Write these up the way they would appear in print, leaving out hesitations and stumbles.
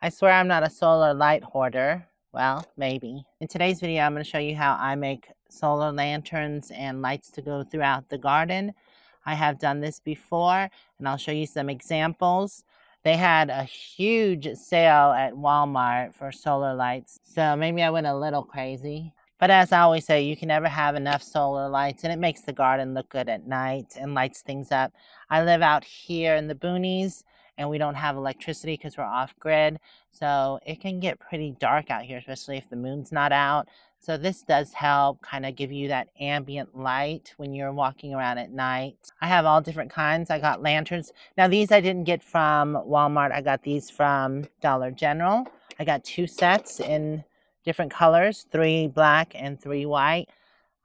I swear I'm not a solar light hoarder. Well, maybe. In today's video, I'm going to show you how I make solar lanterns and lights to go throughout the garden. I have done this before, and I'll show you some examples. They had a huge sale at Walmart for solar lights, so maybe I went a little crazy. But as I always say, you can never have enough solar lights, and it makes the garden look good at night and lights things up. I live out here in the boonies, and we don't have electricity because we're off grid. So it can get pretty dark out here, especially if the moon's not out. So this does help kind of give you that ambient light when you're walking around at night. I have all different kinds. I got lanterns. Now these I didn't get from Walmart. I got these from Dollar General. I got 2 sets in different colors, 3 black and 3 white.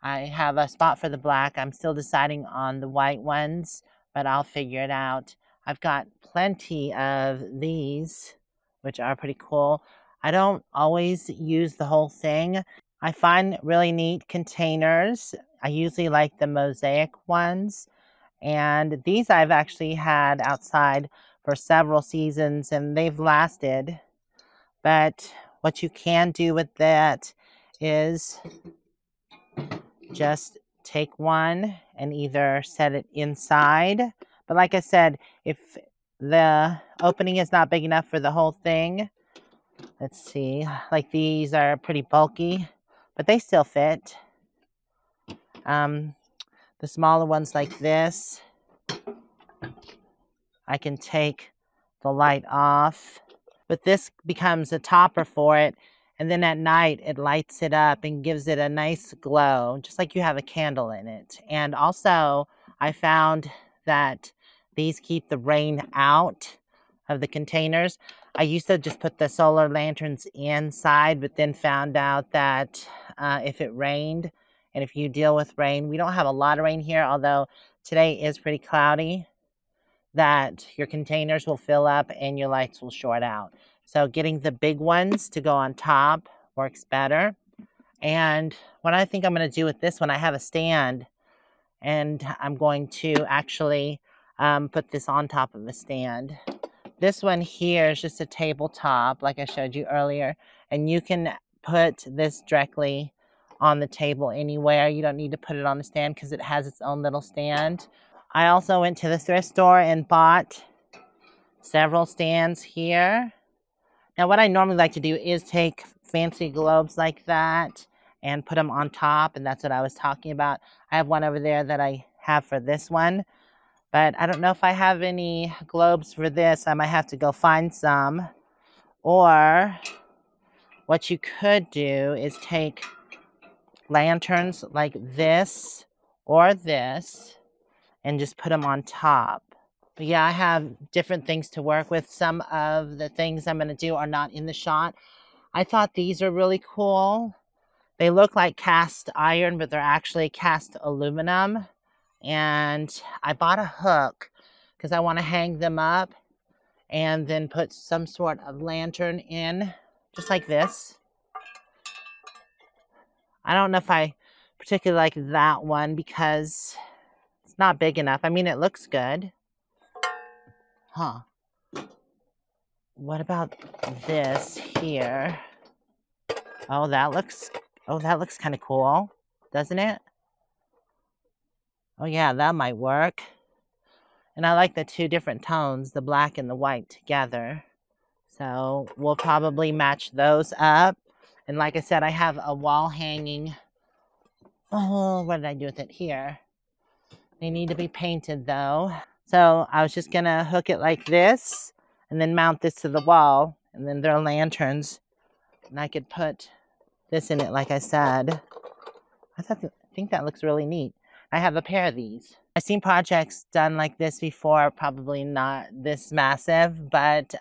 I have a spot for the black. I'm still deciding on the white ones, but I'll figure it out. I've got plenty of these, which are pretty cool. I don't always use the whole thing. I find really neat containers. I usually like the mosaic ones. And these I've actually had outside for several seasons and they've lasted. But what you can do with that is just take one and either set it inside. But like I said, if the opening is not big enough for the whole thing, let's see, like these are pretty bulky, but they still fit. The smaller ones like this, I can take the light off, but this becomes a topper for it. And then at night, it lights it up and gives it a nice glow, just like you have a candle in it. And also, I found that these keep the rain out of the containers. I used to just put the solar lanterns inside, but then found out that if it rained, and if you deal with rain, we don't have a lot of rain here, although today is pretty cloudy, that your containers will fill up and your lights will short out. So getting the big ones to go on top works better. And what I think I'm going to do with this one, I have a stand, and I'm going to actually put this on top of a stand. This one here is just a tabletop, like I showed you earlier, and you can put this directly on the table anywhere. You don't need to put it on the stand because it has its own little stand. I also went to the thrift store and bought several stands here. Now what I normally like to do is take fancy globes like that and put them on top, and that's what I was talking about. I have one over there that I have for this one, but I don't know if I have any globes for this. I might have to go find some. Or what you could do is take lanterns like this or this and just put them on top. But yeah, I have different things to work with. Some of the things I'm going to do are not in the shot. I thought these are really cool. They look like cast iron, but they're actually cast aluminum. And I bought a hook because I want to hang them up and then put some sort of lantern in, just like this. I don't know if I particularly like that one because it's not big enough. I mean, it looks good. Huh. What about this here? Oh, that looks kind of cool, doesn't it? Oh yeah, that might work. And I like the 2 different tones, the black and the white together. So we'll probably match those up. And like I said, I have a wall hanging. Oh, what did I do with it here? They need to be painted though. So I was just going to hook it like this and then mount this to the wall. And then there are lanterns. And I could put this in it like I said. I think that looks really neat. I have a pair of these. I've seen projects done like this before, probably not this massive, but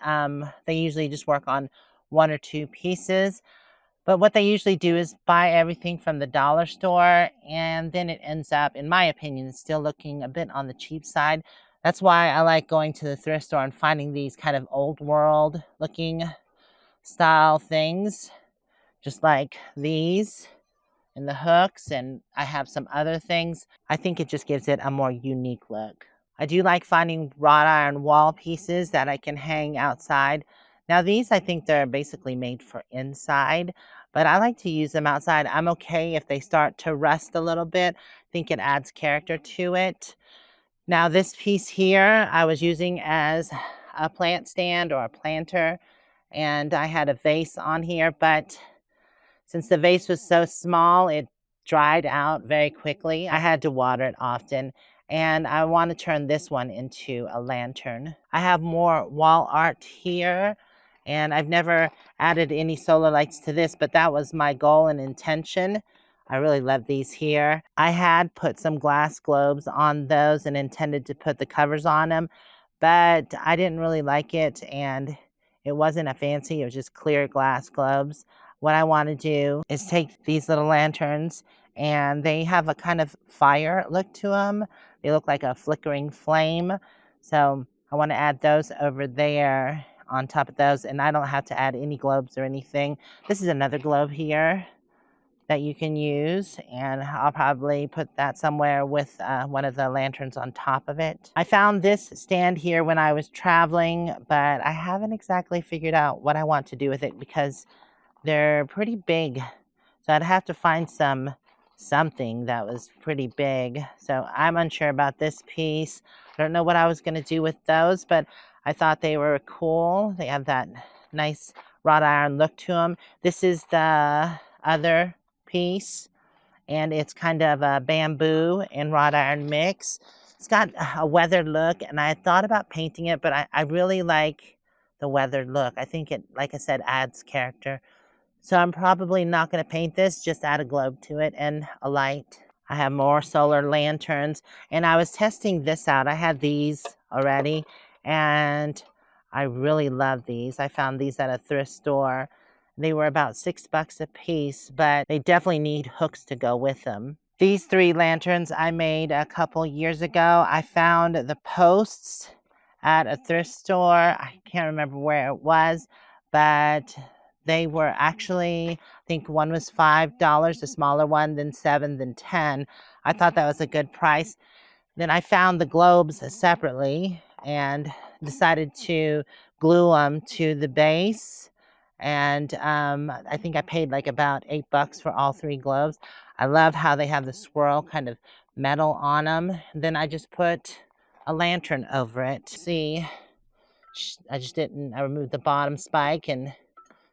they usually just work on 1 or 2 pieces. But what they usually do is buy everything from the dollar store, and then it ends up, in my opinion, still looking a bit on the cheap side. That's why I like going to the thrift store and finding these kind of old world looking style things, just like these and the hooks, and I have some other things. I think it just gives it a more unique look. I do like finding wrought iron wall pieces that I can hang outside. Now these, I think they're basically made for inside, but I like to use them outside. I'm okay if they start to rust a little bit. I think it adds character to it. Now this piece here I was using as a plant stand or a planter, and I had a vase on here, but since the vase was so small, it dried out very quickly. I had to water it often, and I want to turn this one into a lantern. I have more wall art here, and I've never added any solar lights to this, but that was my goal and intention. I really love these here. I had put some glass globes on those and intended to put the covers on them, but I didn't really like it, and it wasn't a fancy, it was just clear glass globes. What I want to do is take these little lanterns, and they have a kind of fire look to them. They look like a flickering flame. So I want to add those over there on top of those, and I don't have to add any globes or anything. This is another globe here that you can use, and I'll probably put that somewhere with one of the lanterns on top of it. I found this stand here when I was traveling, but I haven't exactly figured out what I want to do with it because they're pretty big. So I'd have to find something that was pretty big. So I'm unsure about this piece. I don't know what I was going to do with those, but I thought they were cool. They have that nice wrought iron look to them. This is the other piece, and it's kind of a bamboo and wrought iron mix. It's got a weathered look, and I thought about painting it, but I really like the weathered look. I think it, like I said, adds character. So I'm probably not going to paint this, just add a globe to it and a light. I have more solar lanterns, and I was testing this out. I had these already, and I really love these. I found these at a thrift store. They were about $6 a piece, but they definitely need hooks to go with them. These 3 lanterns I made a couple years ago. I found the posts at a thrift store. I can't remember where it was, but they were actually, I think one was $5, the smaller one, then 7, then 10. I thought that was a good price. Then I found the globes separately and decided to glue them to the base. And I think I paid like about $8 for all 3 globes. I love how they have the swirl kind of metal on them. Then I just put a lantern over it. See, I removed the bottom spike and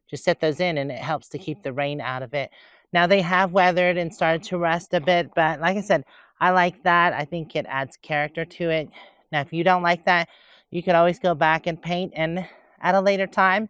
just set those in, and it helps to keep the rain out of it. Now they have weathered and started to rust a bit, but like I said, I like that. I think it adds character to it. Now, if you don't like that, you could always go back and paint, and at a later time,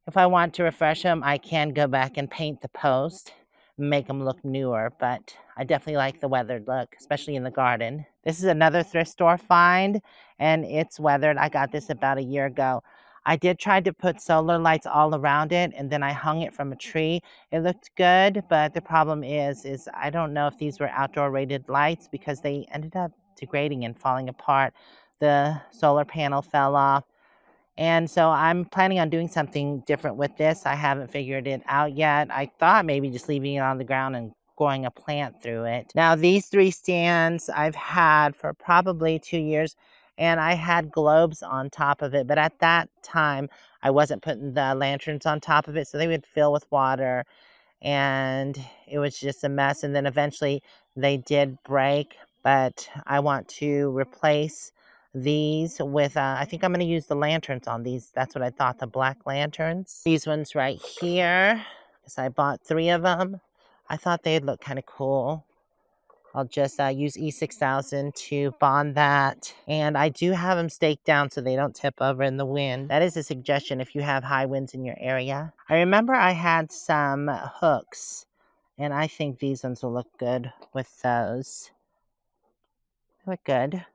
if I want to refresh them, I can go back and paint the post, make them look newer, but I definitely like the weathered look, especially in the garden. This is another thrift store find, and it's weathered. I got this about a year ago. I did try to put solar lights all around it, and then I hung it from a tree. It looked good, but the problem is I don't know if these were outdoor rated lights because they ended up degrading and falling apart. The solar panel fell off. And so I'm planning on doing something different with this. I haven't figured it out yet. I thought maybe just leaving it on the ground and growing a plant through it. Now, these 3 stands I've had for probably 2 years, and I had globes on top of it. But at that time, I wasn't putting the lanterns on top of it, so they would fill with water, and it was just a mess. And then eventually they did break, but I want to replace these with, I think I'm going to use the lanterns on these. That's what I thought, the black lanterns. These ones right here, because I bought 3 of them. I thought they'd look kind of cool. I'll just use E6000 to bond that. And I do have them staked down so they don't tip over in the wind. That is a suggestion if you have high winds in your area. I remember I had some hooks, and I think these ones will look good with those. They look good.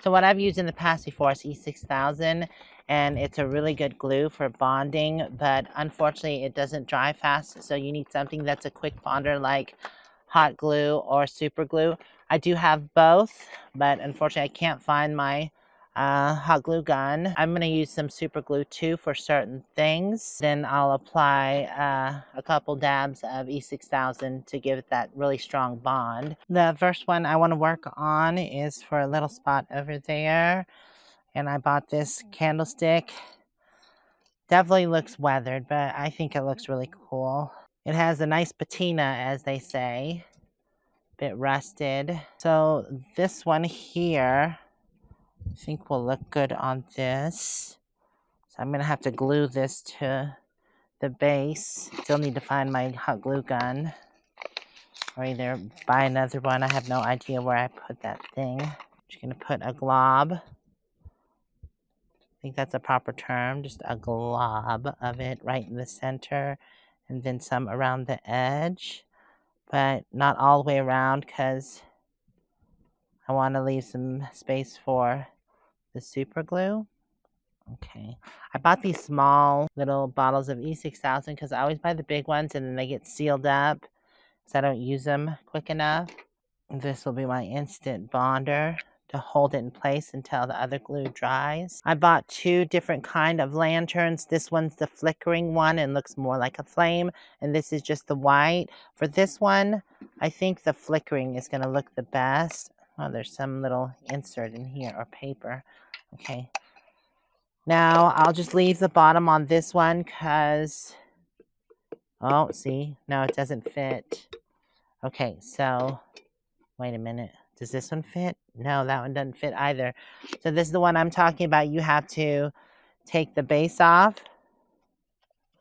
So what I've used in the past before is E6000, and it's a really good glue for bonding, but unfortunately it doesn't dry fast, so you need something that's a quick bonder like hot glue or super glue. I do have both, but unfortunately I can't find my hot glue gun. I'm going to use some super glue too for certain things. Then I'll apply a couple dabs of E6000 to give it that really strong bond. The first one I want to work on is for a little spot over there. And I bought this candlestick Definitely looks weathered, but I think it looks really cool. It has a nice patina, as they say. Bit rusted. So this one here, I think will look good on this. So I'm gonna have to glue this to the base. Still need to find my hot glue gun. Or either buy another one. I have no idea where I put that thing. Just gonna put a glob. I think that's a proper term. Just a glob of it right in the center. And then some around the edge. But not all the way around because I want to leave some space for the super glue. Okay. I bought these small little bottles of E6000 because I always buy the big ones and then they get sealed up because I don't use them quick enough. This will be my instant bonder to hold it in place until the other glue dries. I bought 2 different kind of lanterns. This one's the flickering one and looks more like a flame, and this is just the white. For this one, I think the flickering is going to look the best. Oh, there's some little insert in here or paper. Okay. Now, I'll just leave the bottom on this one because, oh, see? No, it doesn't fit. Okay, so, wait a minute. Does this one fit? No, that one doesn't fit either. So this is the one I'm talking about. You have to take the base off.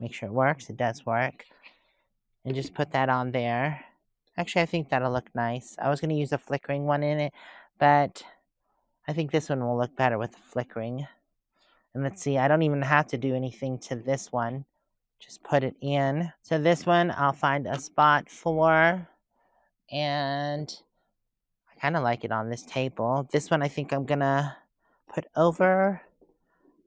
Make sure it works. It does work. And just put that on there. Actually, I think that'll look nice. I was going to use a flickering one in it, but I think this one will look better with the flickering. And let's see, I don't even have to do anything to this one. Just put it in. So this one, I'll find a spot for. And I kind of like it on this table. This one I think I'm going to put over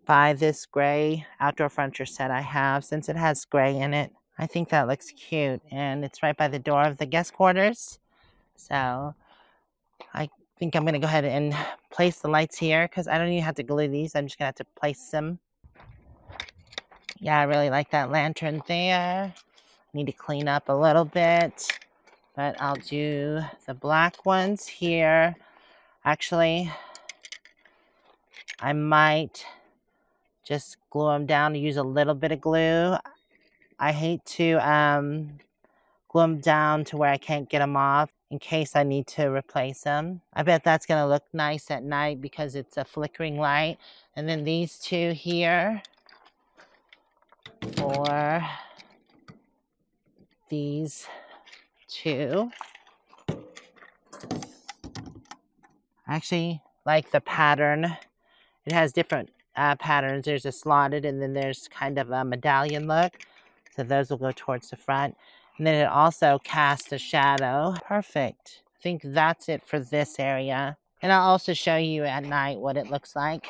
by this gray outdoor furniture set I have. Since it has gray in it, I think that looks cute. And it's right by the door of the guest quarters. So I think I'm going to go ahead and place the lights here because I don't even have to glue these. I'm just going to have to place them. Yeah, I really like that lantern there. Need to clean up a little bit, but I'll do the black ones here. Actually, I might just glue them down and use a little bit of glue. I hate to glue them down to where I can't get them off in case I need to replace them. I bet that's going to look nice at night because it's a flickering light. And then these 2 here for these 2. I actually like the pattern. It has different patterns. There's a slotted and then there's kind of a medallion look. So those will go towards the front. And then it also casts a shadow. Perfect. I think that's it for this area. And I'll also show you at night what it looks like.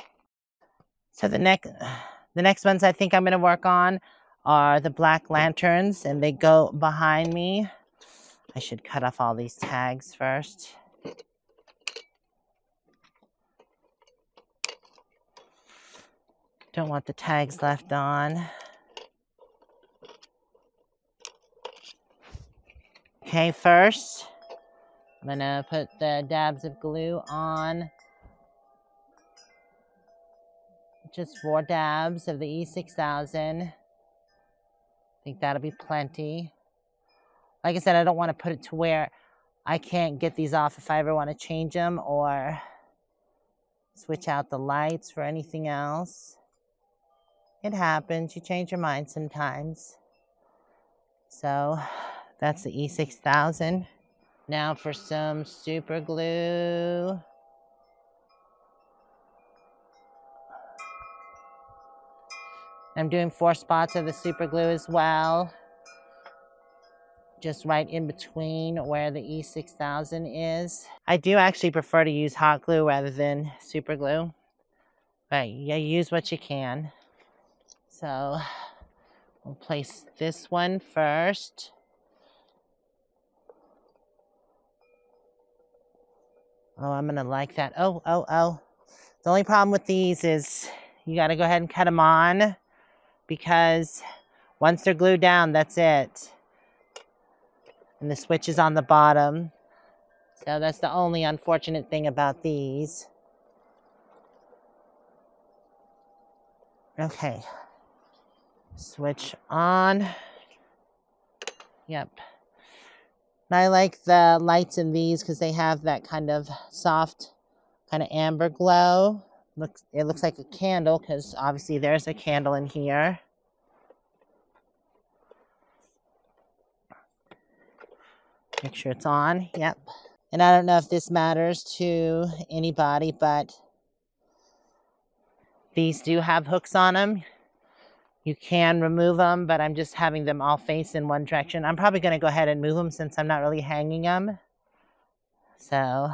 So the next ones I think I'm going to work on are the black lanterns. And they go behind me. I should cut off all these tags first. Don't want the tags left on. Okay, first, I'm going to put the dabs of glue on. Just 4 dabs of the E6000. I think that'll be plenty. Like I said, I don't want to put it to where I can't get these off if I ever want to change them or switch out the lights for anything else. It happens. You change your mind sometimes. So that's the E6000. Now for some super glue. I'm doing 4 spots of the super glue as well. Just right in between where the E6000 is. I do actually prefer to use hot glue rather than super glue. But yeah, use what you can. So we'll place this one first. Oh, I'm going to like that. Oh. The only problem with these is you got to go ahead and cut them on because once they're glued down, that's it. And the switch is on the bottom. So that's the only unfortunate thing about these. Okay. Switch on. Yep. I like the lights in these because they have that kind of soft, kind of amber glow. It looks like a candle because obviously there's a candle in here. Make sure it's on. Yep. And I don't know if this matters to anybody, but these do have hooks on them. You can remove them, but I'm just having them all face in one direction. I'm probably going to go ahead and move them since I'm not really hanging them. So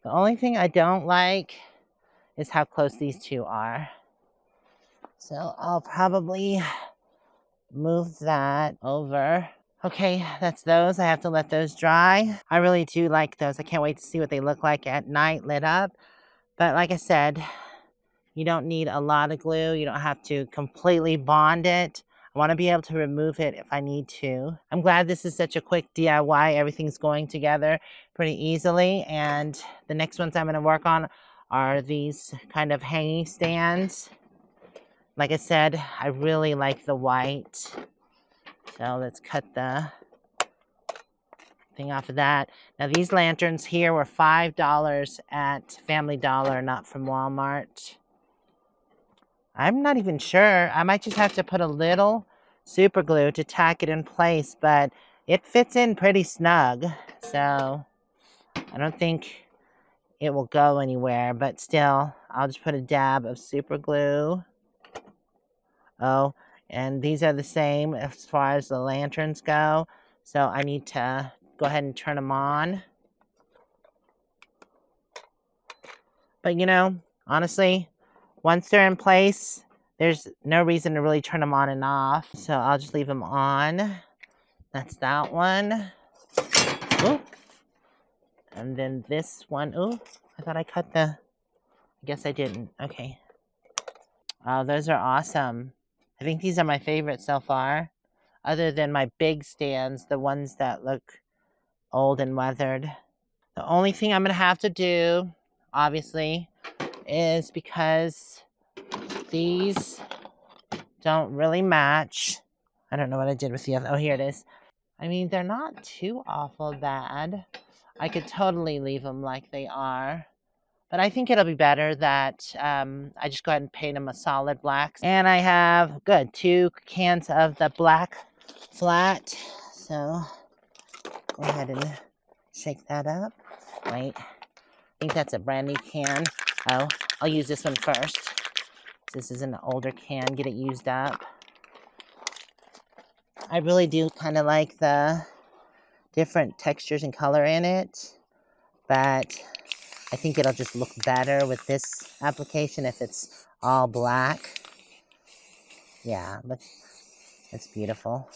the only thing I don't like is how close these two are. So I'll probably move that over. Okay, that's those. I have to let those dry. I really do like those. I can't wait to see what they look like at night lit up. But like I said, you don't need a lot of glue. You don't have to completely bond it. I want to be able to remove it if I need to. I'm glad this is such a quick DIY. Everything's going together pretty easily. And the next ones I'm going to work on are these kind of hanging stands. Like I said, I really like the white. So let's cut the thing off of that. Now these lanterns here were $5 at Family Dollar, not from Walmart. I'm not even sure. I might just have to put a little super glue to tack it in place, but it fits in pretty snug. So I don't think it will go anywhere, but still, I'll just put a dab of super glue. Oh, and these are the same as far as the lanterns go. So I need to go ahead and turn them on. But you know, honestly, once they're in place, there's no reason to really turn them on and off. So I'll just leave them on. That's that one. Ooh. And then this one. Ooh, I thought I cut the... I guess I didn't. Okay. Oh, those are awesome. I think these are my favorite so far. Other than my big stands, the ones that look old and weathered. The only thing I'm going to have to do, obviously, is because these don't really match. I don't know what I did with the other. Oh, here it is. I mean, they're not too awful bad. I could totally leave them like they are. But I think it'll be better that I just go ahead and paint them a solid black. And I have, good, 2 cans of the black flat. So go ahead and shake that up. Wait, I think that's a brand new can. Oh, I'll use this one first. This is an older can, get it used up. I really do kind of like the different textures and color in it, but I think it'll just look better with this application if it's all black. Yeah, look, it's beautiful.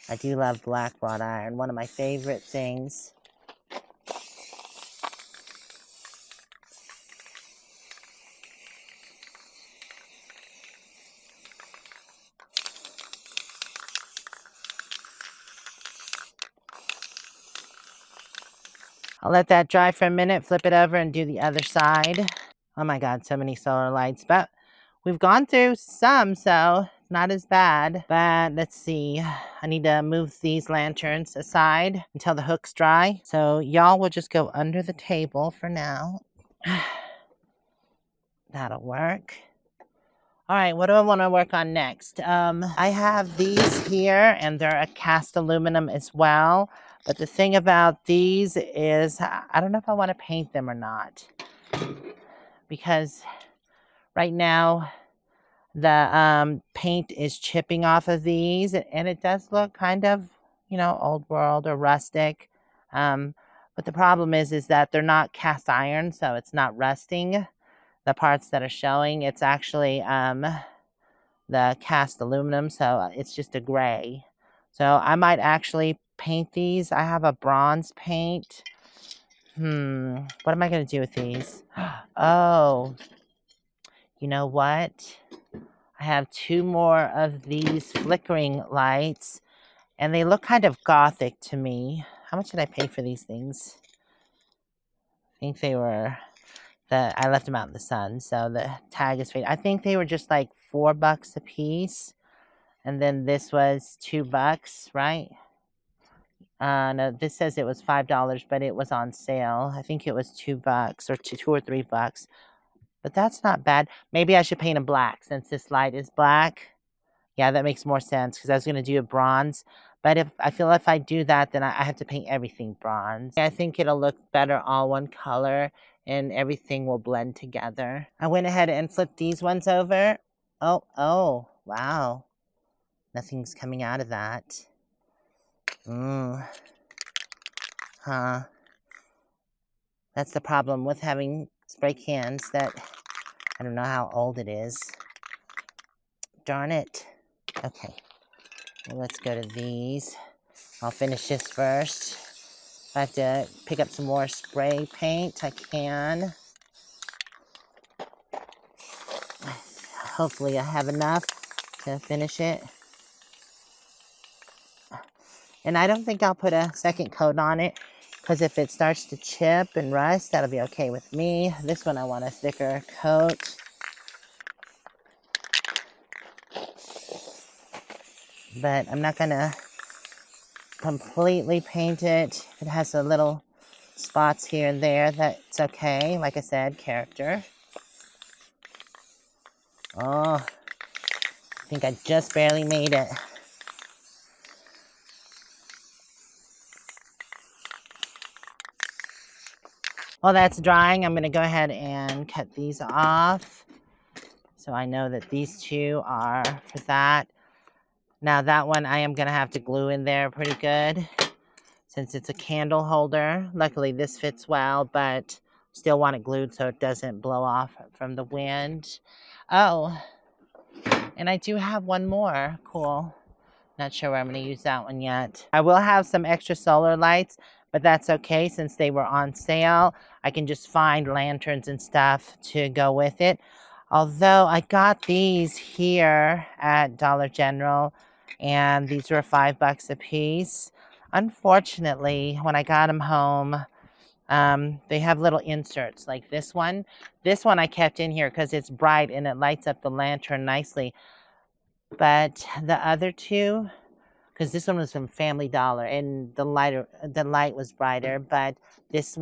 I do love black wrought iron, one of my favorite things. I'll let that dry for a minute, flip it over, and do the other side. Oh my God, so many solar lights. But we've gone through some, so it's not as bad. But let's see. I need to move these lanterns aside until the hook's dry. So y'all will just go under the table for now. That'll work. All right, what do I want to work on next? I have these here, and they're a cast aluminum as well. But the thing about these is I don't know if I want to paint them or not. Because right now the paint is chipping off of these. And it does look kind of, you know, old world or rustic. But the problem is that they're not cast iron, so it's not rusting. The parts that are showing, it's actually the cast aluminum, so it's just a gray. So I might actually paint these. I have a bronze paint. What am I going to do with these? Oh, you know what? I have 2 more of these flickering lights, and they look kind of gothic to me. How much did I pay for these things? I think they were... I left them out in the sun, so the tag is faded. I think they were just like $4 a piece. And then this was $2, right? No, this says it was $5, but it was on sale. I think it was $2 or two or $3. But that's not bad. Maybe I should paint them black since this light is black. Yeah, that makes more sense because I was going to do a bronze. But I feel if I do that, then I have to paint everything bronze. I think it'll look better all one color and everything will blend together. I went ahead and flipped these ones over. Oh, wow. Nothing's coming out of that. Huh. That's the problem with having spray cans that I don't know how old it is. Darn it. Okay. Well, let's go to these. I'll finish this first. If I have to pick up some more spray paint, I can. Hopefully I have enough to finish it. And I don't think I'll put a second coat on it because if it starts to chip and rust, that'll be okay with me. This one I want a thicker coat. But I'm not gonna completely paint it. It has a little spots here and there. That's okay. Like I said, character. Oh, I think I just barely made it. While that's drying, I'm gonna go ahead and cut these off. So I know that these two are for that. Now that one I am gonna have to glue in there pretty good since it's a candle holder. Luckily this fits well, but still want it glued so it doesn't blow off from the wind. Oh, and I do have one more. Cool. Not sure where I'm gonna use that one yet. I will have some extra solar lights, but that's okay since they were on sale. I can just find lanterns and stuff to go with it. Although I got these here at Dollar General and these were $5 a piece. Unfortunately, when I got them home, they have little inserts like this one. This one I kept in here because it's bright and it lights up the lantern nicely. But the other two, because this one was from Family Dollar and the light was brighter, but these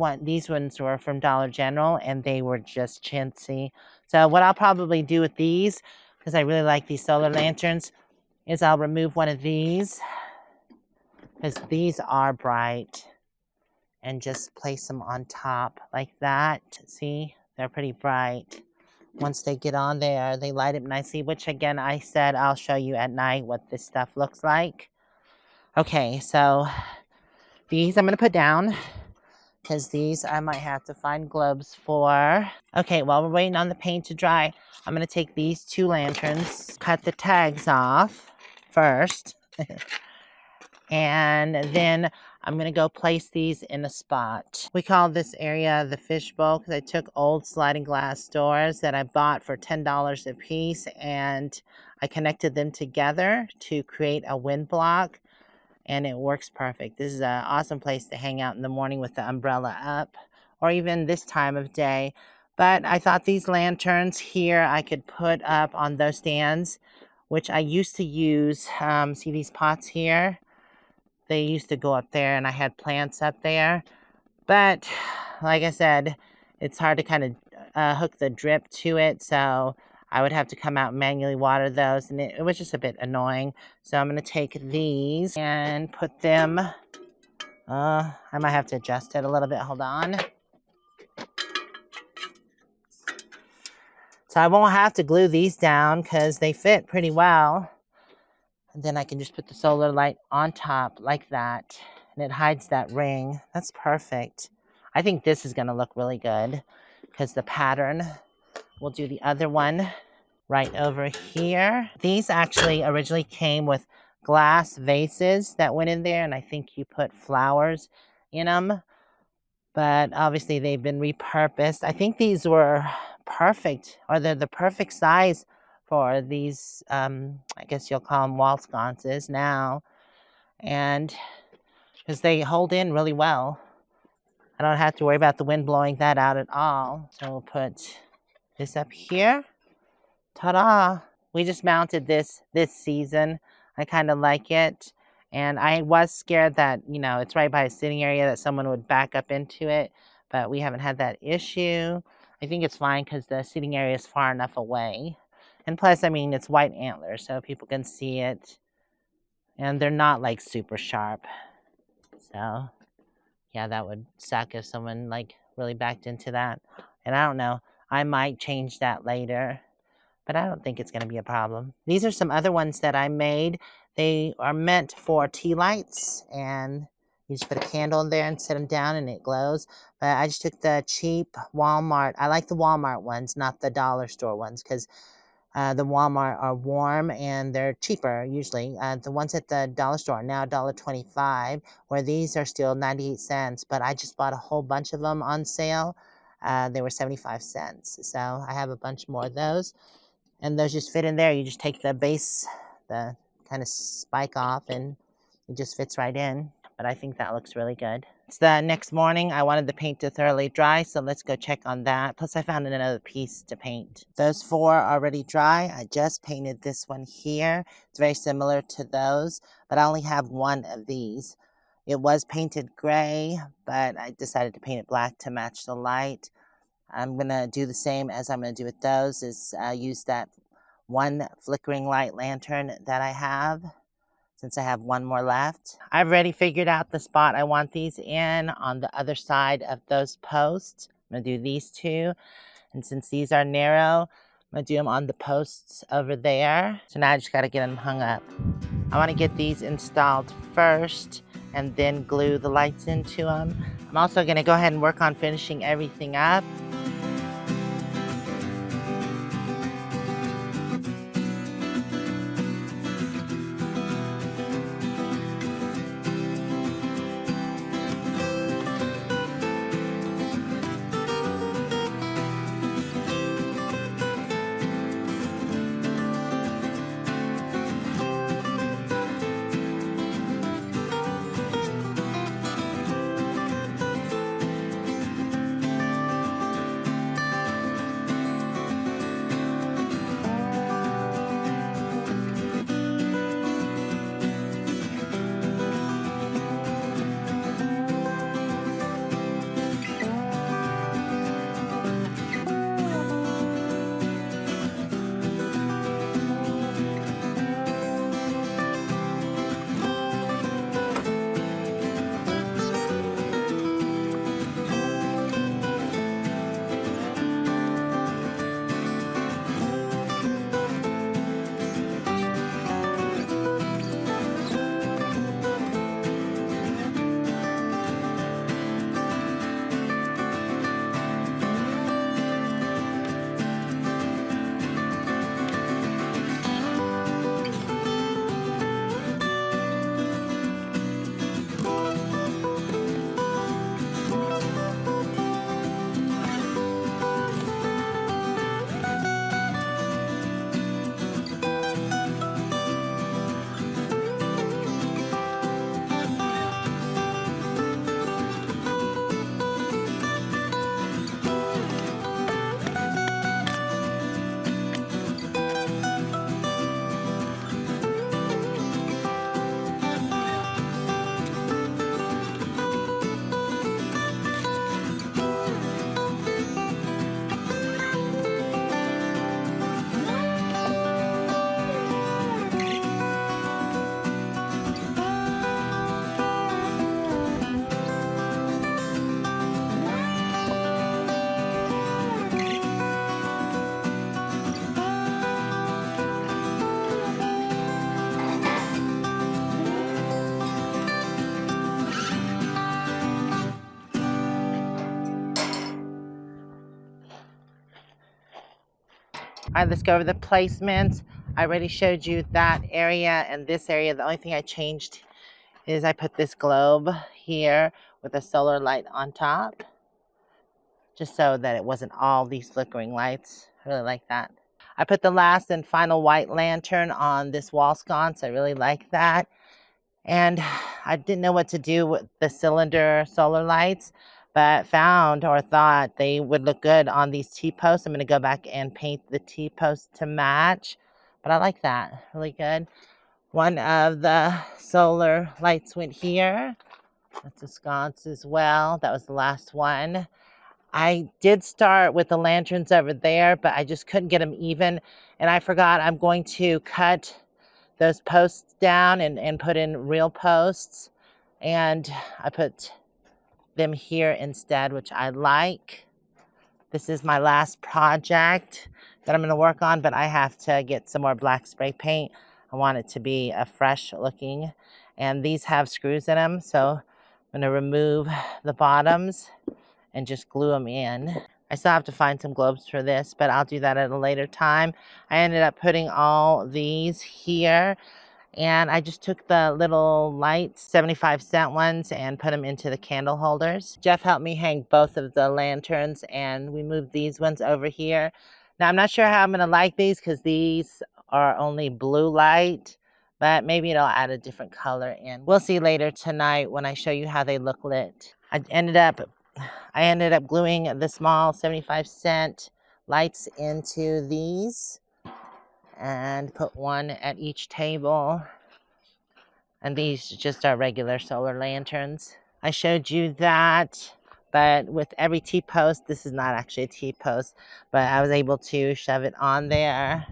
ones were from Dollar General and they were just chintzy. So what I'll probably do with these, because I really like these solar lanterns, is I'll remove one of these, because these are bright, and just place them on top like that. See, they're pretty bright. Once they get on there, they light up nicely, which again, I said I'll show you at night what this stuff looks like. Okay, so these I'm going to put down because these I might have to find globes for. Okay, while we're waiting on the paint to dry, I'm going to take these two lanterns, cut the tags off first, and then I'm going to go place these in a spot. We call this area the fishbowl because I took old sliding glass doors that I bought for $10 a piece and I connected them together to create a wind block. And it works perfect. This is an awesome place to hang out in the morning with the umbrella up, or even this time of day. But I thought these lanterns here I could put up on those stands, which I used to use. See these pots here? They used to go up there, and I had plants up there. But like I said, it's hard to kind of hook the drip to it, so I would have to come out and manually water those, and it was just a bit annoying. So I'm going to take these and put them, I might have to adjust it a little bit. Hold on. So I won't have to glue these down because they fit pretty well. And then I can just put the solar light on top like that, and it hides that ring. That's perfect. I think this is going to look really good because the pattern. We'll do the other one right over here. These actually originally came with glass vases that went in there, and I think you put flowers in them. But obviously they've been repurposed. I think these were perfect, or they're the perfect size for these, I guess you'll call them wall sconces now. And because they hold in really well. I don't have to worry about the wind blowing that out at all. So we'll put this up here. Ta-da! We just mounted this season. I kind of like it. And I was scared that, you know, it's right by a sitting area that someone would back up into it. But we haven't had that issue. I think it's fine because the seating area is far enough away. And plus, I mean, it's white antlers, so people can see it. And they're not, like, super sharp. So, yeah, that would suck if someone, like, really backed into that. And I don't know. I might change that later. But I don't think it's going to be a problem. These are some other ones that I made. They are meant for tea lights, and you just put a candle in there and set them down and it glows. But I just took the cheap Walmart. I like the Walmart ones, not the dollar store ones, because the Walmart are warm and they're cheaper usually. The ones at the dollar store are now $1.25, where these are still 98 cents. But I just bought a whole bunch of them on sale. They were 75 cents. So I have a bunch more of those. And those just fit in there. You just take the base, the kind of spike off, and it just fits right in. But I think that looks really good. It's the next morning. I wanted the paint to thoroughly dry, so let's go check on that. Plus, I found another piece to paint. Those 4 are already dry. I just painted this one here. It's very similar to those, but I only have one of these. It was painted gray, but I decided to paint it black to match the light. I'm going to do the same as I'm going to do with those, is use that one flickering light lantern that I have, since I have one more left. I've already figured out the spot I want these in on the other side of those posts. I'm going to do these 2, and since these are narrow, I'm going to do them on the posts over there. So now I just got to get them hung up. I want to get these installed first and then glue the lights into them. I'm also going to go ahead and work on finishing everything up. All right, let's go over the placements. I already showed you that area and this area. The only thing I changed is I put this globe here with a solar light on top, just so that it wasn't all these flickering lights. I really like that. I put the last and final white lantern on this wall sconce. I really like that. And I didn't know what to do with the cylinder solar lights, but found or thought they would look good on these T-posts. I'm going to go back and paint the T-posts to match. But I like that, really good. One of the solar lights went here. That's a sconce as well. That was the last one. I did start with the lanterns over there, but I just couldn't get them even. And I forgot I'm going to cut those posts down and put in real posts. And I put them here instead, which I like. This is my last project that I'm going to work on, but I have to get some more black spray paint. I want it to be a fresh looking. And these have screws in them, so I'm going to remove the bottoms and just glue them in. I still have to find some globes for this, but I'll do that at a later time. I ended up putting all these here, and I just took the little lights, 75-cent ones, and put them into the candle holders. Jeff helped me hang both of the lanterns, and we moved these ones over here. Now, I'm not sure how I'm going to like these because these are only blue light, but maybe it'll add a different color in. We'll see later tonight when I show you how they look lit. I ended up gluing the small 75-cent lights into these and put one at each table. And these just are regular solar lanterns. I showed you that, but with every T-post, this is not actually a T-post, but I was able to shove it on there.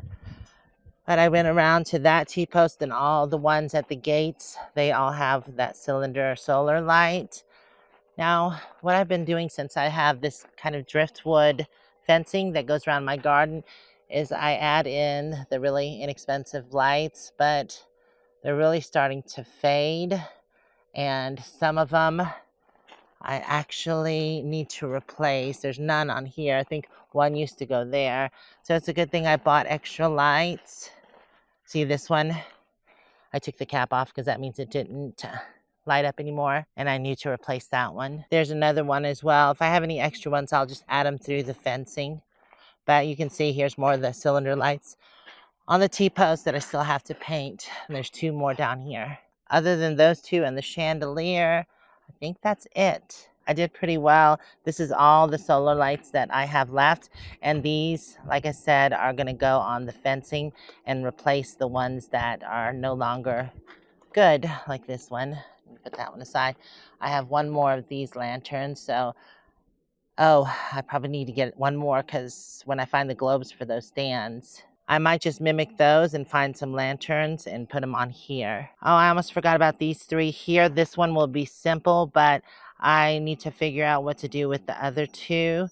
But I went around to that T-post, and all the ones at the gates, they all have that cylinder solar light. Now, what I've been doing since I have this kind of driftwood fencing that goes around my garden is I add in the really inexpensive lights, but they're really starting to fade, and some of them I actually need to replace. There's none on here. I think one used to go there. So it's a good thing I bought extra lights. See this one? I took the cap off because that means it didn't light up anymore, and I need to replace that one. There's another one as well. If I have any extra ones, I'll just add them through the fencing. But you can see here's more of the cylinder lights on the T-post that I still have to paint. And there's two more down here. Other than those two and the chandelier, I think that's it. I did pretty well. This is all the solar lights that I have left. And these, like I said, are going to go on the fencing and replace the ones that are no longer good, like this one. Put that one aside. I have one more of these lanterns, so I probably need to get one more because when I find the globes for those stands, I might just mimic those and find some lanterns and put them on here. Oh, I almost forgot about these three here. This one will be simple, but I need to figure out what to do with the other two.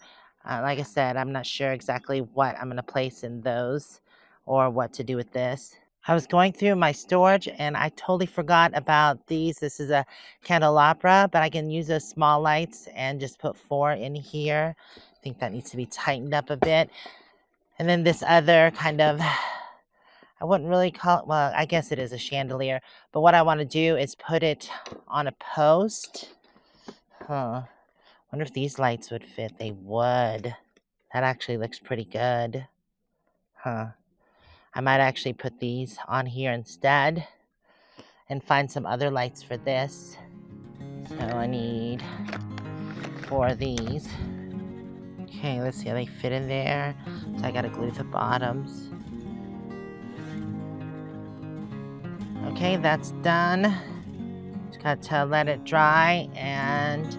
Like I said, I'm not sure exactly what I'm going to place in those or what to do with this. I was going through my storage and I totally forgot about these. This is a candelabra, but I can use those small lights and just put 4 in here. I think that needs to be tightened up a bit. And then this other kind of, I wouldn't really call it, well, I guess it is a chandelier. But what I want to do is put it on a post. Wonder if these lights would fit. They would. That actually looks pretty good. I might actually put these on here instead and find some other lights for this. So I need 4 of these. Okay, let's see how they fit in there. So I gotta glue the bottoms. Okay, that's done. Just got to let it dry and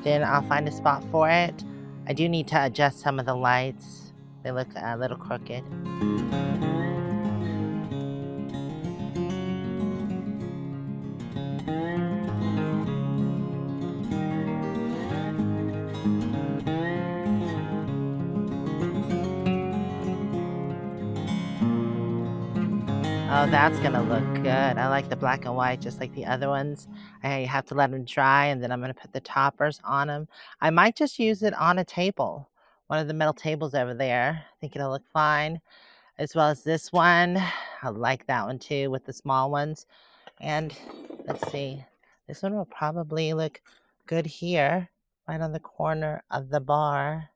then I'll find a spot for it. I do need to adjust some of the lights. They look a little crooked. Oh, that's gonna look good. I like the black and white just like the other ones. I have to let them dry and then I'm gonna put the toppers on them. I might just use it on a table. One of the metal tables over there. I think it'll look fine. As well as this one. I like that one too with the small ones. And let's see. This one will probably look good here. Right on the corner of the bar.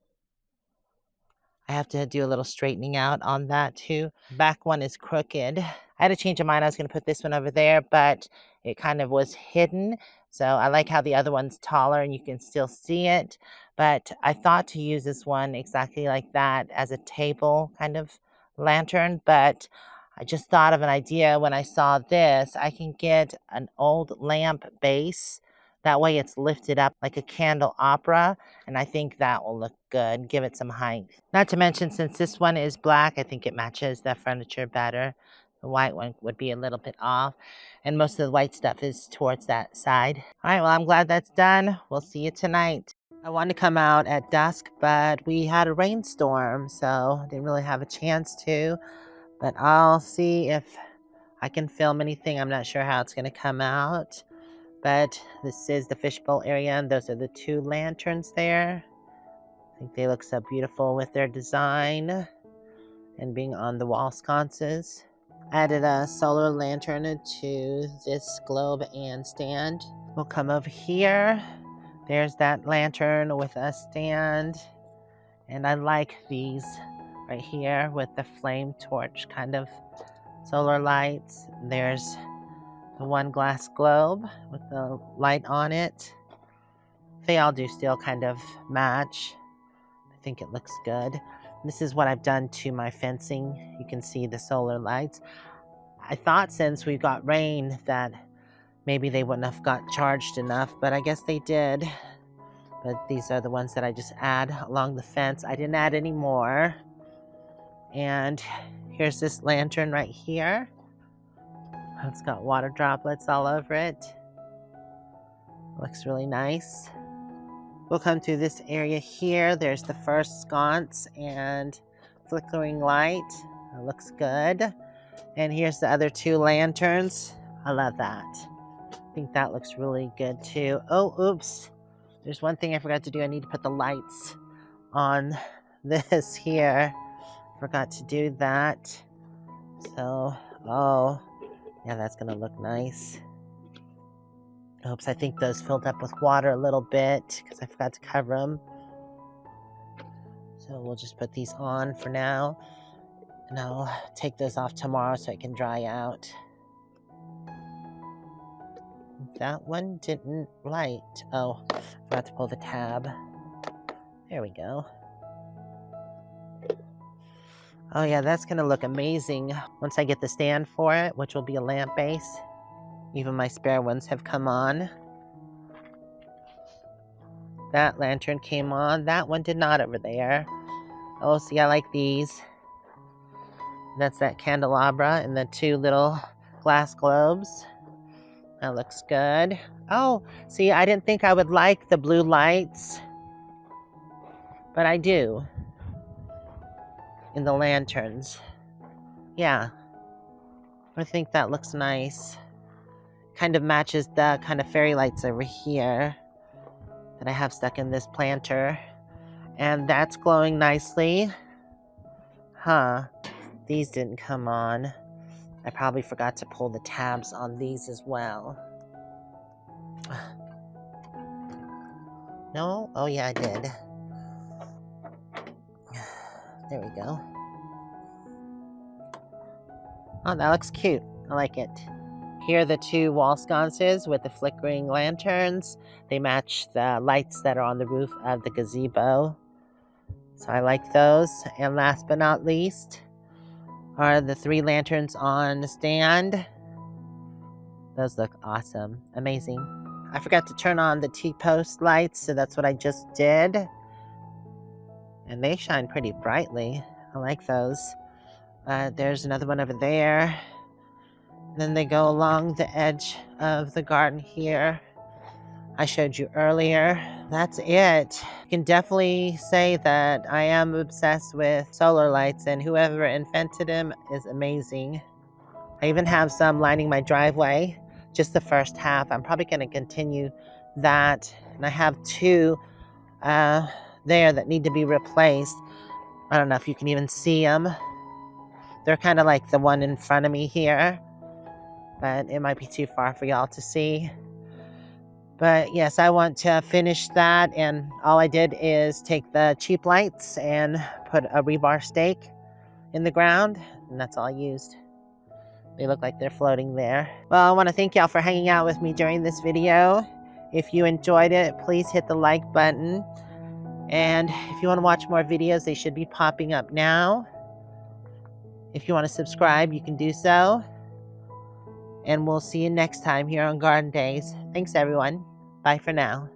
I have to do a little straightening out on that too. Back one is crooked. I had to change my mind. I was going to put this one over there, but it kind of was hidden. So I like how the other one's taller and you can still see it. But I thought to use this one exactly like that as a table kind of lantern, but I just thought of an idea when I saw this. I can get an old lamp base. That way it's lifted up like a candelabra, and I think that will look good, give it some height. Not to mention, since this one is black, I think it matches the furniture better. The white one would be a little bit off, and most of the white stuff is towards that side. All right, well, I'm glad that's done. We'll see you tonight. I wanted to come out at dusk, but we had a rainstorm, so I didn't really have a chance to. But I'll see if I can film anything. I'm not sure how it's going to come out. But this is the fishbowl area, and those are the 2 lanterns there. I think they look so beautiful with their design and being on the wall sconces. Added a solar lantern to this globe and stand. We'll come over here. There's that lantern with a stand. And I like these right here with the flame torch kind of solar lights. There's the one glass globe with the light on it. They all do still kind of match. I think it looks good. This is what I've done to my fencing. You can see the solar lights. I thought since we got rain that maybe they wouldn't have got charged enough, but I guess they did. But these are the ones that I just add along the fence. I didn't add any more. And here's this lantern right here. It's got water droplets all over it. Looks really nice. We'll come to this area here. There's the first sconce and flickering light. It looks good. And here's the other 2 lanterns. I love that. I think that looks really good too. Oh, oops. There's one thing I forgot to do. I need to put the lights on this here. Forgot to do that. So, oh, yeah, that's gonna look nice. Oops, I think those filled up with water a little bit because I forgot to cover them. So we'll just put these on for now. And I'll take those off tomorrow so it can dry out. That one didn't light. Oh, forgot to pull the tab. There we go. Oh yeah, that's gonna look amazing once I get the stand for it, which will be a lamp base. Even my spare ones have come on. That lantern came on. That one did not over there. Oh, see, I like these. That's that candelabra and the 2 little glass globes. That looks good. Oh, see, I didn't think I would like the blue lights, but I do. In the lanterns. Yeah. I think that looks nice. Kind of matches the kind of fairy lights over here that I have stuck in this planter. And that's glowing nicely. Huh. These didn't come on. I probably forgot to pull the tabs on these as well. No? Oh yeah, I did. There we go. Oh, that looks cute. I like it. Here are the 2 wall sconces with the flickering lanterns. They match the lights that are on the roof of the gazebo. So I like those. And last but not least are the 3 lanterns on the stand. Those look awesome. Amazing. I forgot to turn on the T-post lights, so that's what I just did. And they shine pretty brightly. I like those. There's another one over there. Then they go along the edge of the garden here. I showed you earlier. That's it. You can definitely say that I am obsessed with solar lights, and whoever invented them is amazing. I even have some lining my driveway, just the first half. I'm probably going to continue that. And I have 2 there that need to be replaced. I don't know if you can even see them. They're kind of like the one in front of me here, but it might be too far for y'all to see. But yes, I want to finish that, and all I did is take the cheap lights and put a rebar stake in the ground, and that's all I used. They look like they're floating there. Well, I want to thank y'all for hanging out with me during this video. If you enjoyed it, please hit the like button. And if you want to watch more videos, they should be popping up now. If you want to subscribe, you can do so. And we'll see you next time here on Garden Days. Thanks, everyone. Bye for now.